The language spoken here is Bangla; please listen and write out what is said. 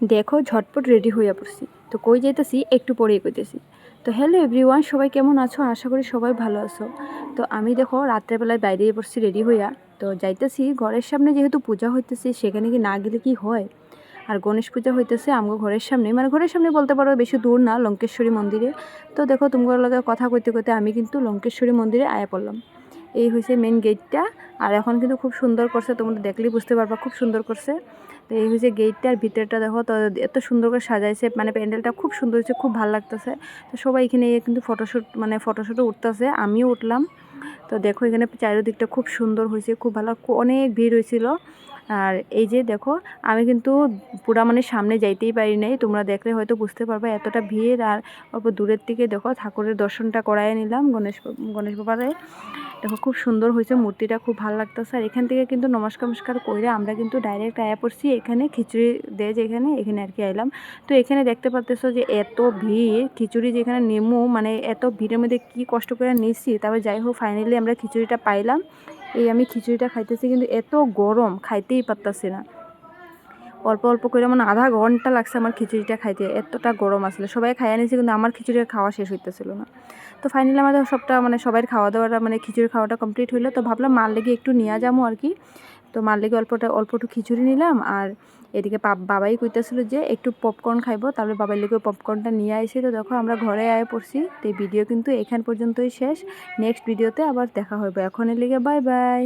দেখো ঝটপট রেডি হইয়া পড়ছি। তো কই যাইতেছি একটু পরেই কইতেছি। তো হ্যালো এভরিওয়ান, সবাই কেমন আছো? আশা করি সবাই ভালো আছো। তো আমি দেখো রাত্রেবেলায় বাইরেই পড়ছি রেডি হইয়া। তো যাইতেছি ঘরের সামনে, যেহেতু পূজা হইতেছে সেখানে কি না গেলে কি হয়। আর গণেশ পূজা হইতেছে আমগো ঘরের সামনে, মানে ঘরের সামনে বলতে পারো, বেশি দূর না, লঙ্কেশ্বরী মন্দিরে। তো দেখো তোমার লগে কথা কইতে কইতে আমি কিন্তু লঙ্কেশ্বরী মন্দিরে আয়া পড়লাম। এই হয়েছে মেন গেটটা। আর এখন কিন্তু খুব সুন্দর করছে, তোমরা দেখলেই বুঝতে পারবা খুব সুন্দর করছে। তো এই হয়েছে গেটটা, আর ভিতরটা দেখো তো এত সুন্দর করে সাজাইছে, মানে প্যান্ডেলটা খুব সুন্দর হয়েছে, খুব ভালো লাগতেছে। তো সবাই এখানে কিন্তু ফটোশ্যুটও উঠতেছে, আমিও উঠলাম। তো দেখো এখানে চারিদিকটা খুব সুন্দর হয়েছে, খুব ভালো, অনেক ভিড় হয়েছিল। আর এই যে দেখো আমি কিন্তু পুরা মানে সামনে যাইতেই পারি নাই, তোমরা দেখলে হয়তো বুঝতে পারবে এতটা ভিড়। আর অল্প দূরের থেকে দেখো ঠাকুরের দর্শনটা করাই নিলাম, গণেশ বাবারে। দেখো খুব সুন্দর হয়েছে, মূর্তিটা খুব ভালো লাগতেছে। আর এখান থেকে কিন্তু নমস্কার করে আমরা কিন্তু ডাইরেক্ট আয়া পড়ছি এখানে, খিচুড়ি দেয় যেখানে, এখানে আর কি আইলাম। তো এখানে দেখতে পাচ্তেছো যে এত ভিড়, খিচুড়ি যেখানে নেমু, মানে এত ভিড়ের মধ্যে কি কষ্ট করে নিচ্ছি, তবে যাই হোক ফাইনালি আমরা খিচুড়িটা পাইলাম। এই আমি খিচুড়িটা খাইতেছি, কিন্তু এত গরম খাইতেই পারতাছি না। অল্প অল্প করে মানে আধা ঘন্টা লাগছে আমার খিচুড়িটা খাইতে, এতটা গরম আসলে। সবাই খাইয়া নিয়েছে কিন্তু আমার খিচুড়ির খাওয়া শেষ হইতেছিল না। তো ফাইনালি আমাদের সবটা মানে সবাই খাওয়া দাওয়াটা মানে খিচুড়ির খাওয়াটা কমপ্লিট হইলো। তো ভাবলাম মার লেগে একটু নিয়ে যাবো আর কি। তো মার লেগে অল্প একটু খিচুড়ি নিলাম। আর এদিকে বাবাই কইতেছিল যে একটু পপকর্ন খাইবো, তারপরে বাবার লেগে পপকর্নটা নিয়ে আসি। তো দেখো আমরা ঘরে আয় পড়ছি। তো এই ভিডিও কিন্তু এখান পর্যন্তই শেষ। নেক্সট ভিডিওতে আবার দেখা হবে, এখনের লেগে বাই বাই।